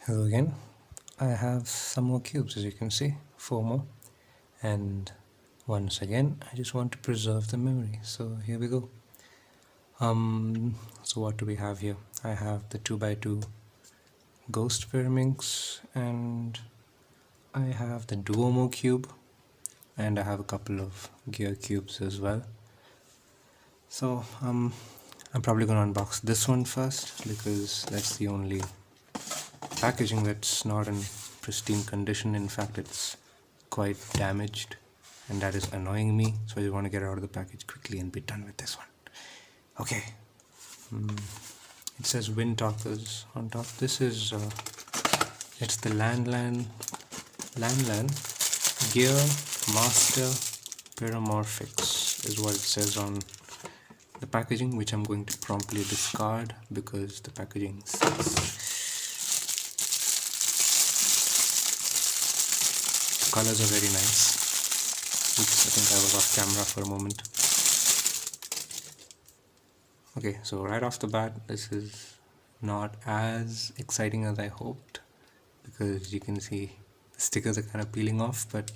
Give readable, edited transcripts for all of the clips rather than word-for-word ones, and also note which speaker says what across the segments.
Speaker 1: Hello again. I have some more cubes, as you can see, 4 more, and once again I just want to preserve the memory, so here we go. So what do we have here? I have the 2x2 ghost Pyraminx, and I have the Duomo cube, and I have a couple of gear cubes as well. So I'm probably gonna unbox this one first because that's the only packaging that's not in pristine condition. In fact, it's quite damaged, and that is annoying me, so I want to get it out of the package quickly and be done with this one. Okay. It says Wind Talkers on top. This is it's the Lan Gear Master Pyraminx is what it says on the packaging, which I'm going to promptly discard because the packaging sucks. The colors are very nice. Oops, I think I was off camera for a moment. Okay, so right off the bat, this is not as exciting as I hoped, because you can see the stickers are kind of peeling off, but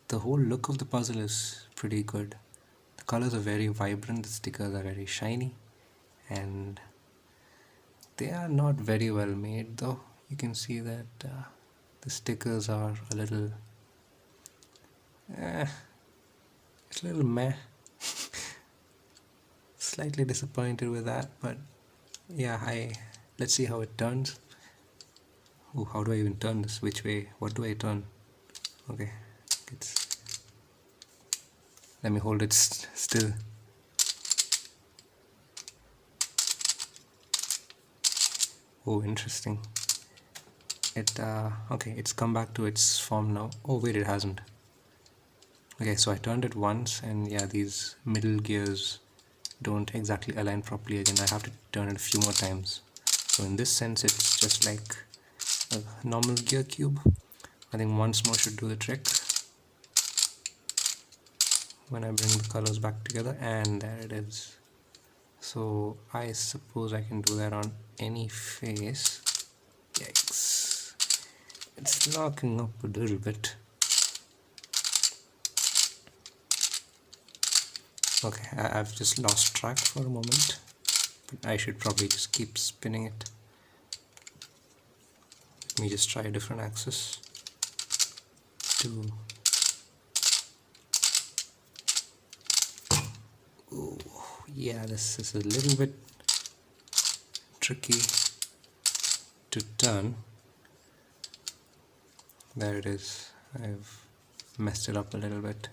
Speaker 1: the whole look of the puzzle is pretty good. The colors are very vibrant, the stickers are very shiny, and they are not very well made though. You can see that the stickers are a little it's a little meh. Slightly disappointed with that, but yeah, let's see how it turns. Oh, how do I even turn this? Which way? What do I turn? Okay, let me hold it still. Oh, interesting. Okay, it's come back to its form now. Oh wait, it hasn't. Okay, so I turned it once, and yeah, these middle gears don't exactly align properly again. I have to turn it a few more times. So in this sense, it's just like a normal gear cube. I think once more should do the trick when I bring the colors back together, and there it is. So I suppose I can do that on any face. Yikes, it's locking up a little bit. Okay, I've just lost track for a moment, but I should probably just keep spinning it. Let me just try a different axis. Oh, yeah, this is a little bit tricky to turn. There it is. I've messed it up a little bit.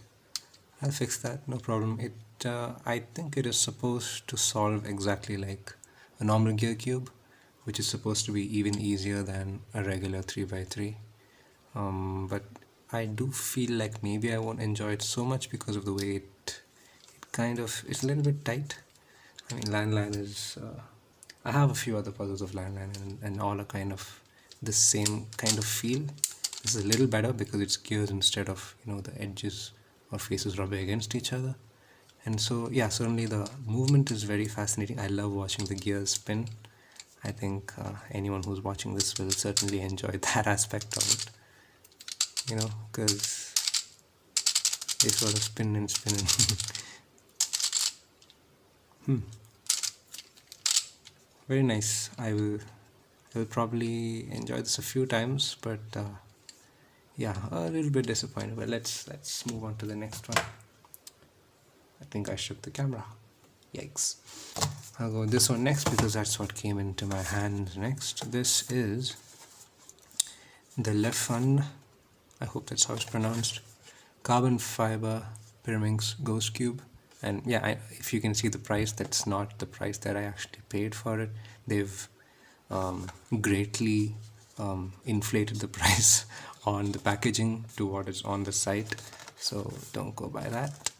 Speaker 1: I'll fix that, no problem. I think it is supposed to solve exactly like a normal gear cube, which is supposed to be even easier than a regular 3x3. But I do feel like maybe I won't enjoy it so much because of the way it kind of, it's a little bit tight. I mean, Lan is, I have a few other puzzles of Lan and all are kind of the same kind of feel. This is a little better because it's gears instead of, the edges or faces rubbing against each other. And so yeah, certainly the movement is very fascinating. I love watching the gears spin. I think anyone who's watching this will certainly enjoy that aspect of it, because they sort of spin and spin and very nice. I will probably enjoy this a few times, but yeah, a little bit disappointed. But let's move on to the next one. I think I shook the camera. Yikes. I'll go with this one next because that's what came into my hands next. This is the Lefun, I hope that's how it's pronounced, carbon fiber Pyraminx ghost cube. And yeah, if you can see the price, that's not the price that I actually paid for it. They've greatly inflated the price on the packaging to what is on the site, so don't go by that.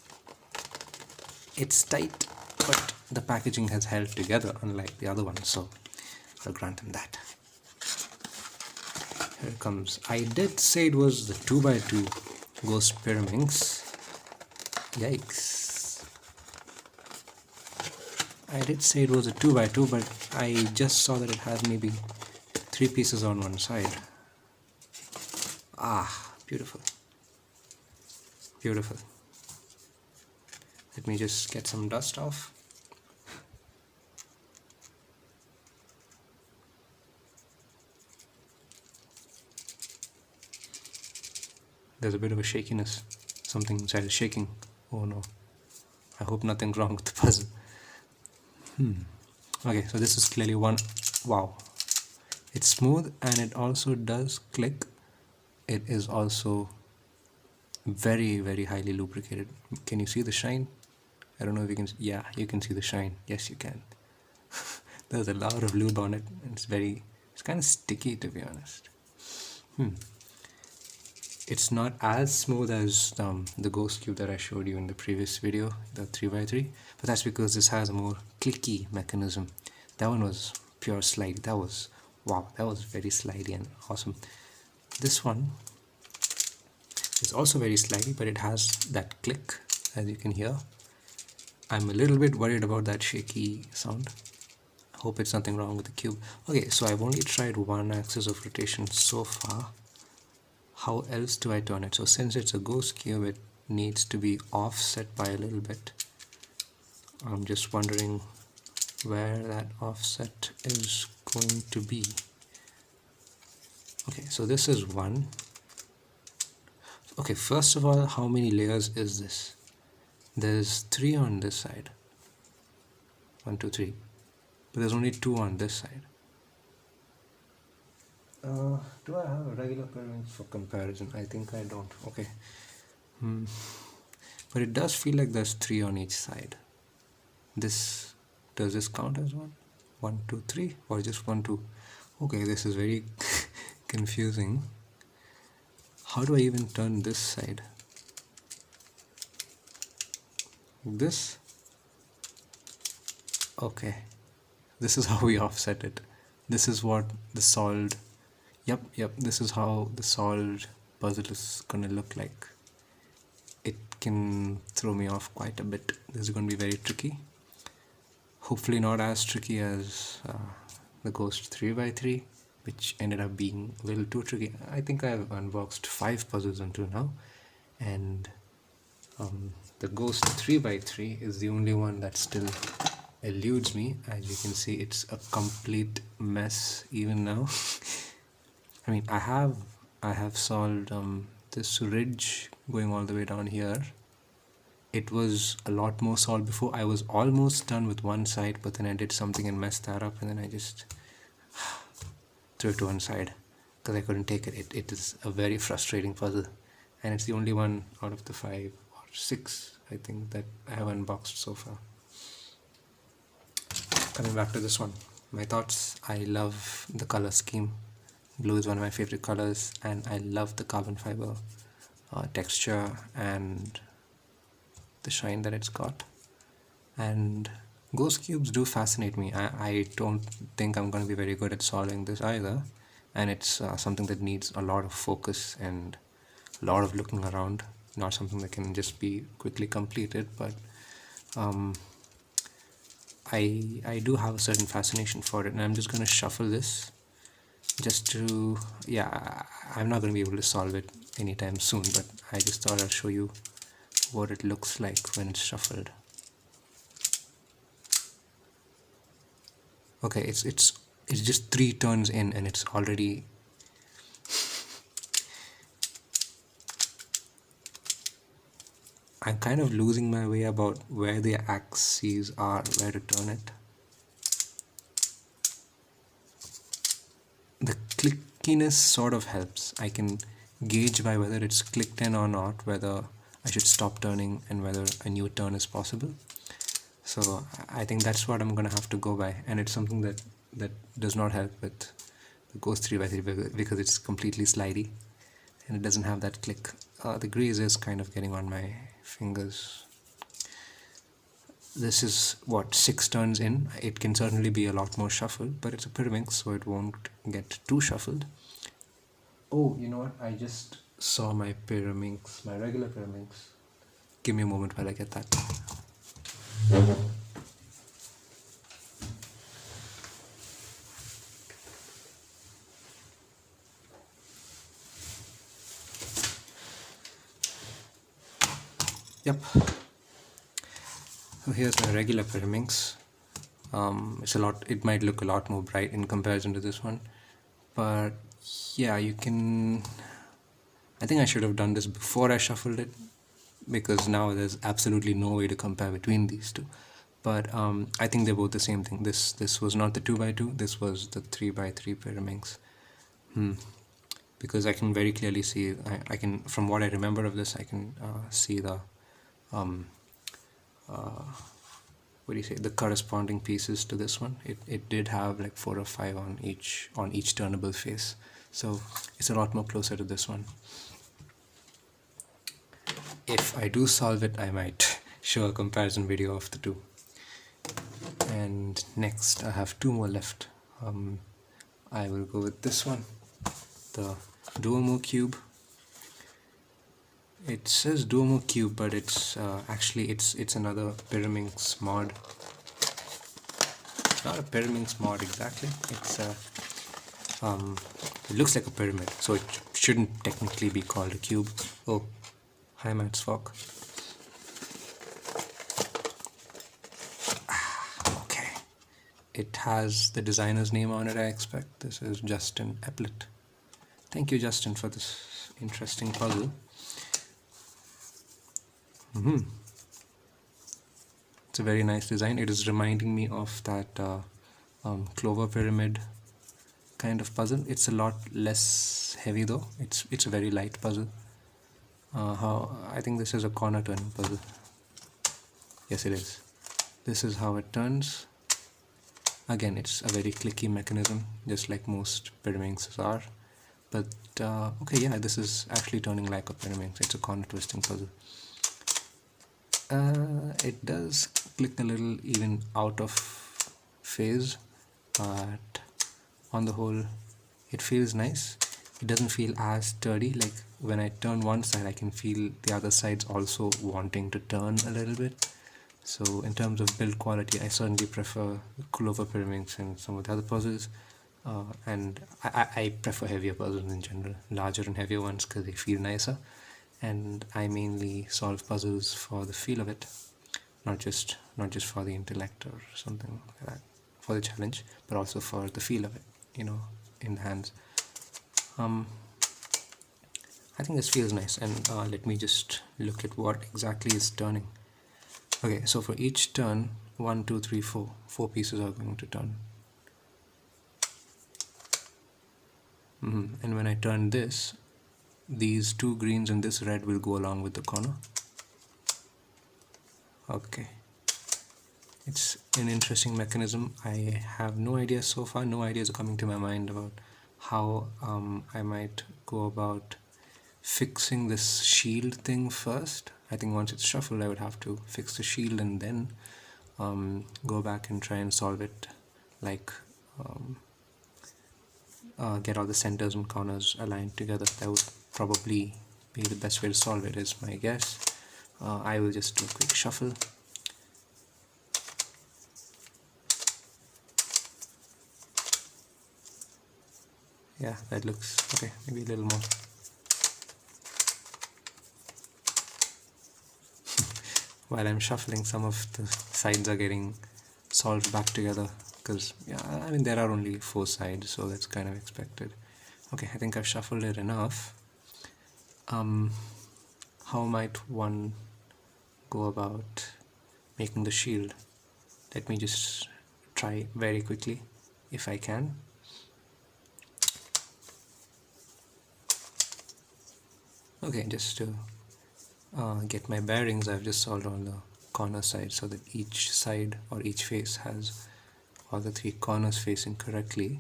Speaker 1: It's tight, but the packaging has held together unlike the other one, so I'll grant them that. Here it comes. I did say it was the 2x2 ghost Pyraminx. Yikes. I did say it was a 2x2, but I just saw that it has maybe 3 pieces on one side. Ah, beautiful. Beautiful. Let me just get some dust off. There's a bit of a shakiness. Something inside is shaking. Oh no. I hope nothing's wrong with the puzzle. Okay, so this is clearly one. Wow. It's smooth and it also does click. It is also very, very highly lubricated. Can you see the shine? I don't know if you can. Yeah, you can see the shine. Yes, you can. There's a lot of lube on it. And it's kind of sticky, to be honest. It's not as smooth as the ghost cube that I showed you in the previous video, the 3x3, but that's because this has a more clicky mechanism. That one was pure slide. That was, wow, that was very slidey and awesome. This one is also very slidey, but it has that click, as you can hear. I'm a little bit worried about that shaky sound. Hope it's nothing wrong with the cube. Okay, so I've only tried one axis of rotation so far. How else do I turn it? So since it's a ghost cube, it needs to be offset by a little bit. I'm just wondering where that offset is going to be. Okay, so this is one. Okay, first of all, how many layers is this? There's 3 on this side. 1, 2, 3. But there's only 2 on this side. Do I have a regular Pyraminx for comparison? I think I don't. Okay. But it does feel like there's 3 on each side. Does this count as one? 1, 2, 3, or just 1, 2? Okay, this is very confusing. How do I even turn this side? This? Okay. This is how we offset it. This is what the solved. Yep, this is how the solved puzzle is gonna look like. It can throw me off quite a bit. This is gonna be very tricky. Hopefully not as tricky as the Ghost 3x3, which ended up being a little too tricky. I think I've unboxed 5 puzzles until now, and the Ghost 3x3 is the only one that still eludes me. As you can see, it's a complete mess even now. I mean, I have solved this ridge going all the way down here. It was a lot more solved before. I was almost done with one side, but then I did something and messed that up, and then I just threw it to one side because I couldn't take it. It is a very frustrating puzzle, and it's the only one out of the 5 or 6, I think, that I have unboxed so far. Coming back to this one, my thoughts. I love the color scheme. Blue is one of my favorite colors, and I love the carbon fiber texture and the shine that it's got. And ghost cubes do fascinate me. I don't think I'm going to be very good at solving this either, and it's something that needs a lot of focus and a lot of looking around, not something that can just be quickly completed. But I do have a certain fascination for it, and I'm just going to shuffle this just to, yeah, I'm not going to be able to solve it anytime soon, but I just thought I'll show you what it looks like when it's shuffled. Okay, it's just 3 turns in and it's already I'm kind of losing my way about where the axes are, where to turn it. The clickiness sort of helps. I can gauge by whether it's clicked in or not, whether I should stop turning and whether a new turn is possible. So I think that's what I'm gonna have to go by, and it's something that does not help with the Ghost 3x3 because it's completely slidey and it doesn't have that click. The grease is kind of getting on my fingers. This is what, 6 turns in. It can certainly be a lot more shuffled, but it's a Pyraminx, so it won't get too shuffled. Oh, you know what? I just saw my Pyraminx, my regular Pyraminx. Give me a moment while I get that. Yep. So here's my regular Pyraminx. It's a lot. It might look a lot more bright in comparison to this one, but yeah, you can. I think I should have done this before I shuffled it, because now there's absolutely no way to compare between these two. But I think they're both the same thing. This was not the 2x2. This was the 3x3 Pyraminx. Because I can very clearly see. I can, from what I remember of this, I can see the what do you say, the corresponding pieces to this one. It did have like 4 or 5 on each turnable face, so it's a lot more closer to this one. If I do solve it, I might show a comparison video of the two. And next I have 2 more left. I will go with this one, the Duomo cube. It says Duomo cube, but it's actually it's another Pyraminx mod. Not a Pyraminx mod exactly. It's it looks like a pyramid, so it shouldn't technically be called a cube. Oh, hi Matsfok. Okay, it has the designer's name on it. I expect this is Justin Eplet. Thank you, Justin, for this interesting puzzle. It's a very nice design. It is reminding me of that Clover Pyramid kind of puzzle. It's a lot less heavy though. It's a very light puzzle. How I think this is a corner turning puzzle. Yes, it is. This is how it turns. Again, it's a very clicky mechanism, just like most Pyraminxes are. But okay, yeah, this is actually turning like a Pyraminx. It's a corner twisting puzzle. It does click a little even out of phase, but on the whole it feels nice. It doesn't feel as sturdy. Like when I turn one side, I can feel the other side's also wanting to turn a little bit. So in terms of build quality, I certainly prefer Clover Pyraminx and some of the other puzzles, and I prefer heavier puzzles in general, larger and heavier ones, because they feel nicer. And I mainly solve puzzles for the feel of it, not just for the intellect or something like that, for the challenge, but also for the feel of it, you know, in the hands. I think this feels nice, and let me just look at what exactly is turning. Okay, so for each turn, 1, 2, 3, 4 pieces are going to turn. And when I turn this, these 2 greens and this red will go along with the corner. Okay, it's an interesting mechanism. I have no idea so far. No ideas are coming to my mind about how I might go about fixing this shield thing first. I think once it's shuffled, I would have to fix the shield and then go back and try and solve it, like get all the centers and corners aligned together. That would probably be the best way to solve it, is my guess. I will just do a quick shuffle. Yeah, that looks okay. Maybe a little more. While I'm shuffling, some of the sides are getting solved back together, because yeah, I mean there are only 4 sides, so that's kind of expected. Okay, I think I've shuffled it enough. How might one go about making the shield? Let me just try very quickly, if I can. Okay, just to get my bearings, I've just solved on the corner side, so that each side or each face has all the 3 corners facing correctly.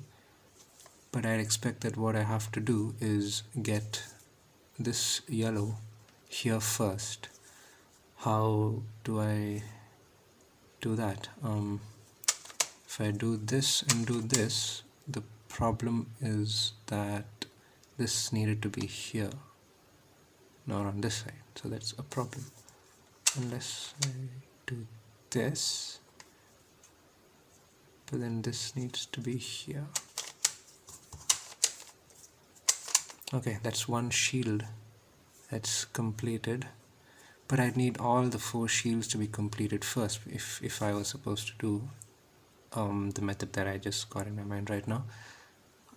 Speaker 1: But I'd expect that what I have to do is get this yellow here first. How do I do that? If I do this and do this, the problem is that this needed to be here, not on this side, so that's a problem. Unless I do this, but then this needs to be here. Okay, that's one shield that's completed. But I'd need all the 4 shields to be completed first if I was supposed to do the method that I just got in my mind right now.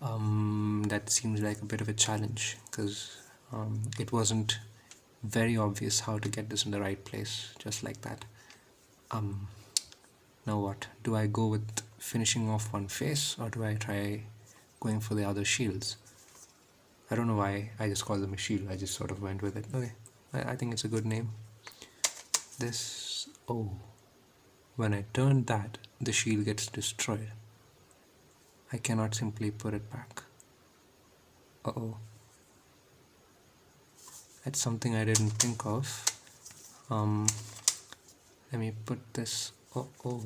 Speaker 1: That seems like a bit of a challenge because it wasn't very obvious how to get this in the right place, just like that. Now what? Do I go with finishing off one face, or do I try going for the other shields? I don't know why I just called them a shield, I just sort of went with it. Okay, I think it's a good name. This, oh, when I turn that, the shield gets destroyed. I cannot simply put it back. Uh-oh. That's something I didn't think of. Let me put this, oh.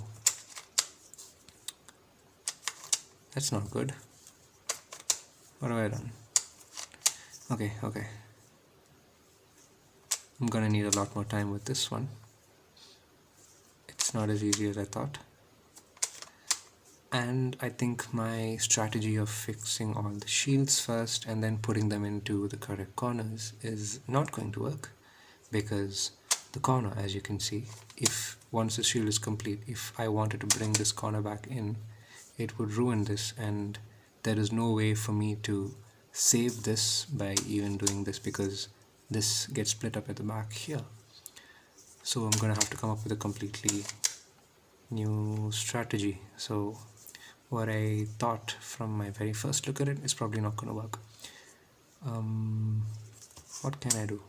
Speaker 1: That's not good. What have I done? Okay. I'm gonna need a lot more time with this one. It's not as easy as I thought. And I think my strategy of fixing all the shields first and then putting them into the correct corners is not going to work, because the corner, as you can see, if once the shield is complete, if I wanted to bring this corner back in, it would ruin this, and there is no way for me to save this by even doing this, because this gets split up at the back here. So I'm gonna have to come up with a completely new strategy. So what I thought from my very first look at it is probably not gonna work. What can I do?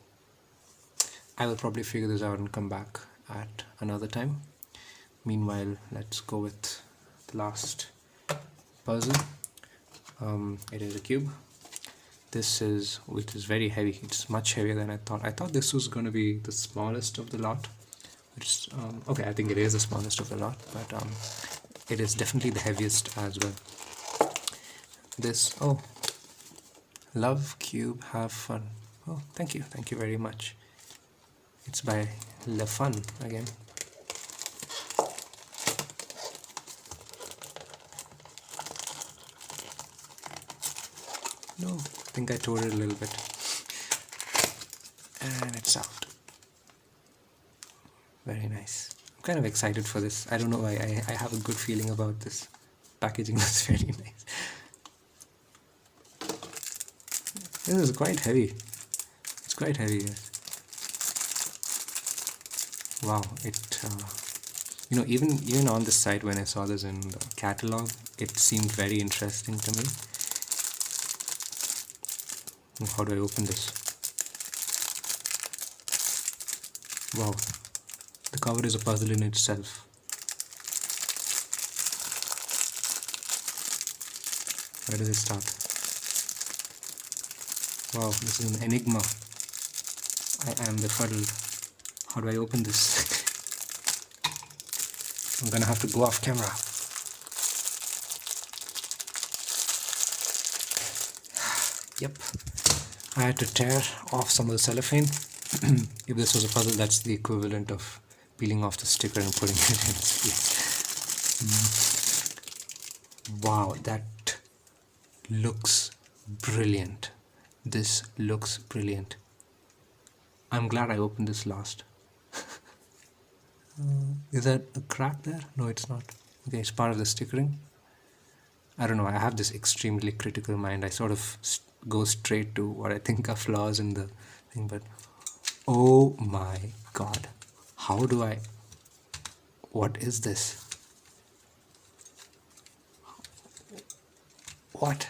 Speaker 1: I will probably figure this out and come back at another time. Meanwhile, let's go with the last puzzle. It is a cube. Which is very heavy. It's much heavier than I thought. I thought this was going to be the smallest of the lot. Which, okay, I think it is the smallest of the lot, but it is definitely the heaviest as well. This, oh, love cube, have fun. Oh, thank you very much. It's by Le Fun again. No, I think I tore it a little bit. And it's out. Very nice. I'm kind of excited for this. I don't know why, I have a good feeling about this. Packaging looks very nice. This is quite heavy. It's quite heavy, yes. Wow, you know, even on this site when I saw this in the catalog, it seemed very interesting to me. How do I open this? Wow, the cover is a puzzle in itself. Where does it start? Wow, this is an enigma. I am befuddled. How do I open this? I'm gonna have to go off camera. Yep. I had to tear off some of the cellophane. If this was a puzzle, that's the equivalent of peeling off the sticker and putting it in its place. Wow, that looks brilliant. This looks brilliant. I'm glad I opened this last. Is that a crack there? No, it's not. Okay, it's part of the stickering. I don't know, I have this extremely critical mind. I sort of go straight to what I think are flaws in the thing, but oh my god. How do I... What is this? What?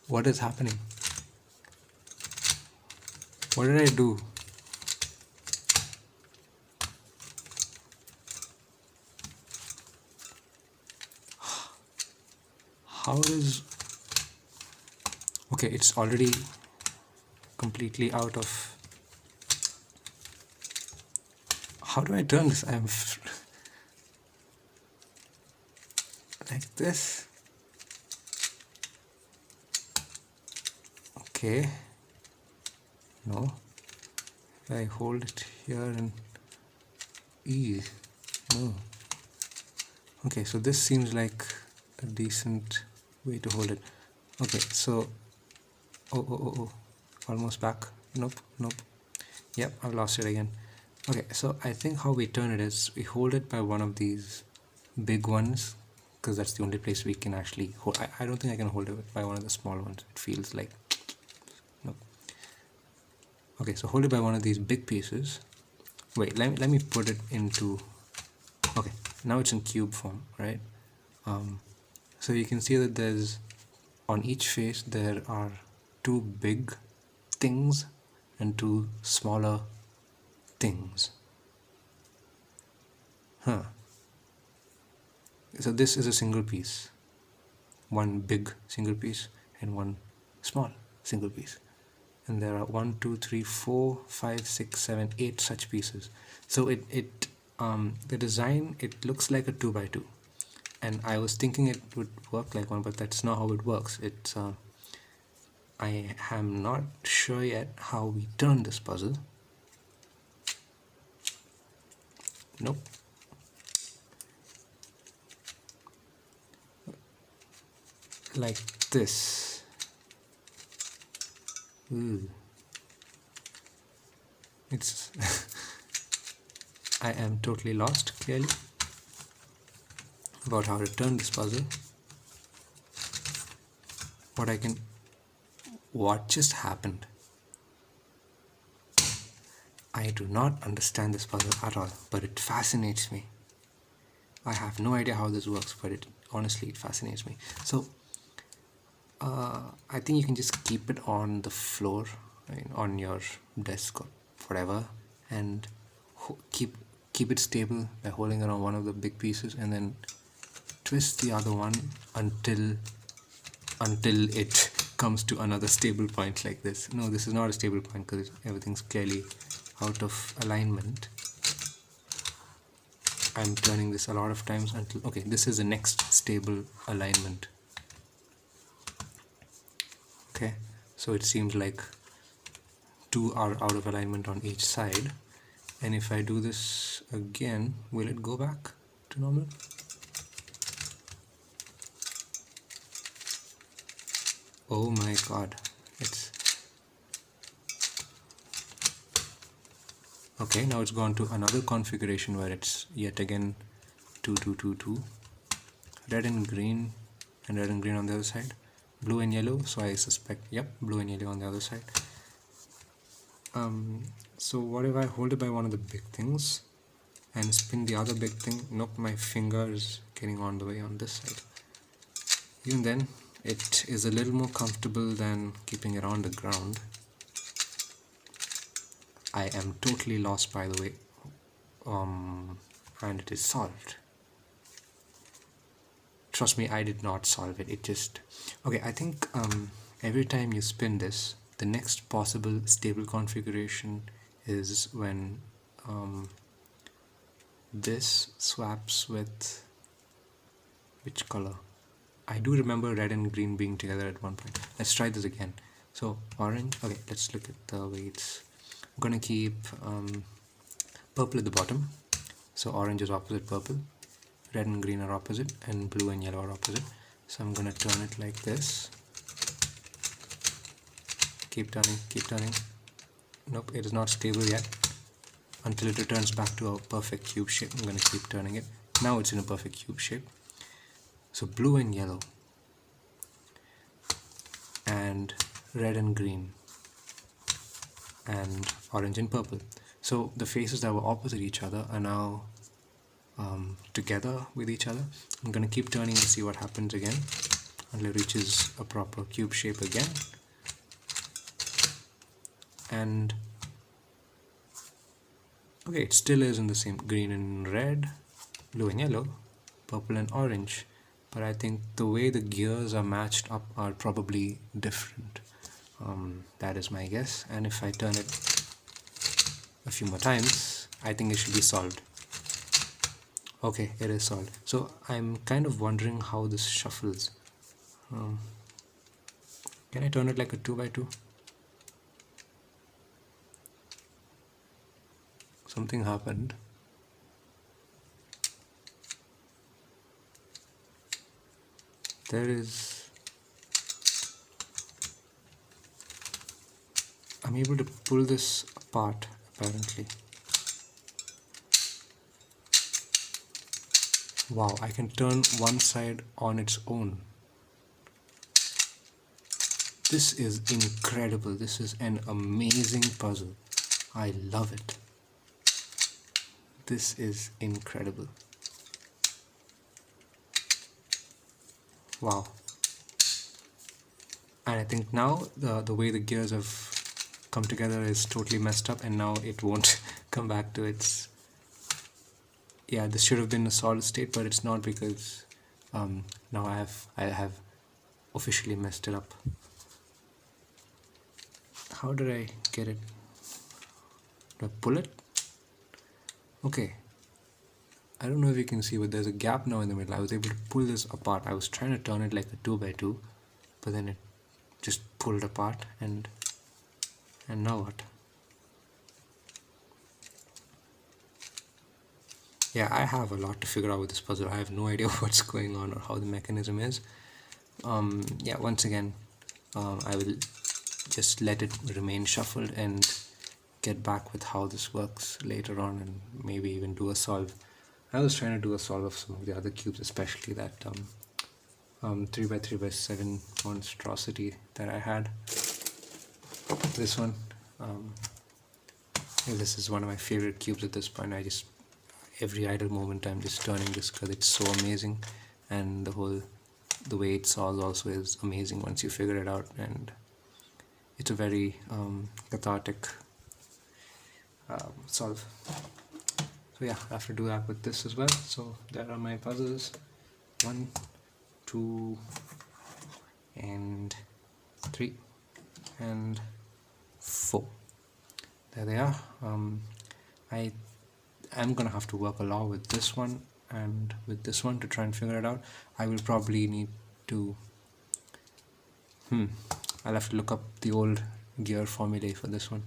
Speaker 1: What is happening? What did I do? How is... Okay, it's already completely out of... How do I turn this? I'm... like this. Okay. No. If I hold it here and... ease. No. Okay, so this seems like a decent way to hold it. Okay, so... Oh. Almost back. Nope. Yep, I've lost it again. Okay, so I think how we turn it is we hold it by one of these big ones, because that's the only place we can actually hold. I don't think I can hold it by one of the small ones. It feels like, no. Okay, so hold it by one of these big pieces. Wait, let me put it into, okay, now it's in cube form, right? So you can see that there's, on each face there are two big things and two smaller things. Huh. So this is a single piece, one big single piece and one small single piece, and there are 1 2 3 4 5 6 7 8 such pieces. So the design, it looks like a 2 by 2, and I was thinking it would work like one, but that's not how it works. It's I am not sure yet how we turn this puzzle. Nope. Like this. Ooh. It's I am totally lost, clearly, about how to turn this puzzle. What just happened? I do not understand this puzzle at all, but it fascinates me. I have no idea how this works, but it honestly, it fascinates me. So I think you can just keep it on the floor, right, on your desk or whatever, and keep it stable by holding around one of the big pieces, and then twist the other one until it comes to another stable point like this. No, this is not a stable point because everything's clearly out of alignment. I'm turning this a lot of times until, okay, this is the next stable alignment. Okay, so it seems like two are out of alignment on each side, and if I do this again, will it go back to normal? Oh my god, it's okay. Now it's gone to another configuration where it's yet again 2 2 2 2, red and green, and red and green on the other side, blue and yellow. So I suspect, yep, blue and yellow on the other side. So what if I hold it by one of the big things and spin the other big thing? Nope, my finger is getting on the way on this side. Even then, it is a little more comfortable than keeping it on the ground. I am totally lost, by the way, and it is solved. Trust me, I did not solve it. It just, okay, I think every time you spin this, the next possible stable configuration is when this swaps with, which color? I do remember red and green being together at one point. Let's try this again. So orange, okay, let's look at the weights. I'm gonna keep purple at the bottom, so orange is opposite purple, red and green are opposite, and blue and yellow are opposite. So I'm gonna turn it like this. Keep turning, keep turning. Nope, it is not stable yet. Until it returns back to a perfect cube shape, I'm gonna keep turning it. Now it's in a perfect cube shape. So blue and yellow, and red and green, and orange and purple. So the faces that were opposite each other are now together with each other. I'm gonna keep turning and see what happens again until it reaches a proper cube shape again. And okay, it still is in the same green and red, blue and yellow, purple and orange, but I think the way the gears are matched up are probably different. That is my guess, and if I turn it a few more times, I think it should be solved. Okay, it is solved. So I'm kind of wondering how this shuffles. Can I turn it like a 2 by 2? Something happened. There is, I'm able to pull this apart apparently. Wow, I can turn one side on its own. This is incredible. This is an amazing puzzle. I love it. This is incredible. Wow. And I think now the way the gears have come together is totally messed up, and now it won't come back to its... Yeah, this should have been a solid state, but it's not, because now I have officially messed it up. How did I get it? Do I pull it? Okay. I don't know if you can see, but there's a gap now in the middle. I was able to pull this apart. I was trying to turn it like a 2x2, but then it just pulled apart, and now what? Yeah, I have a lot to figure out with this puzzle. I have no idea what's going on or how the mechanism is. Yeah, once again, I will just let it remain shuffled and get back with how this works later on, and maybe even do a solve. I was trying to do a solve of some of the other cubes, especially that 3x3x7 monstrosity that I had. This one, this is one of my favorite cubes at this point. Every idle moment I'm just turning this because it's so amazing, and the way it solves also is amazing once you figure it out, and it's a very cathartic solve. So yeah, I have to do that with this as well. So there are my puzzles, 1, 2, and 3, and 4. There they are. I'm gonna have to work a lot with this one and with this one to try and figure it out. I will probably need to I'll have to look up the old gear formulae for this one.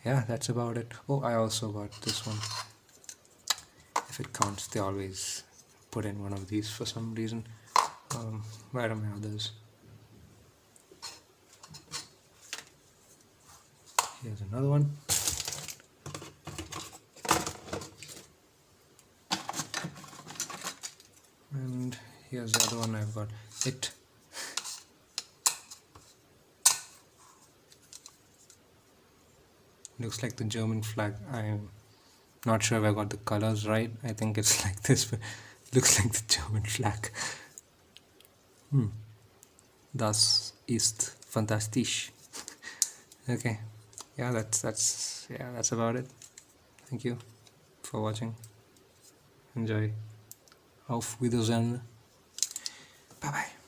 Speaker 1: Yeah, that's about it. Oh, I also got this one. If it counts, they always put in one of these for some reason. Where are my others? Here's another one. And here's the other one I've got. It. Looks like the German flag. I'm not sure if I got the colors right. I think it's like this, but looks like the German flag. Das ist fantastisch. Okay. Yeah, that's about it. Thank you for watching. Enjoy. Auf Wiedersehen. Bye bye.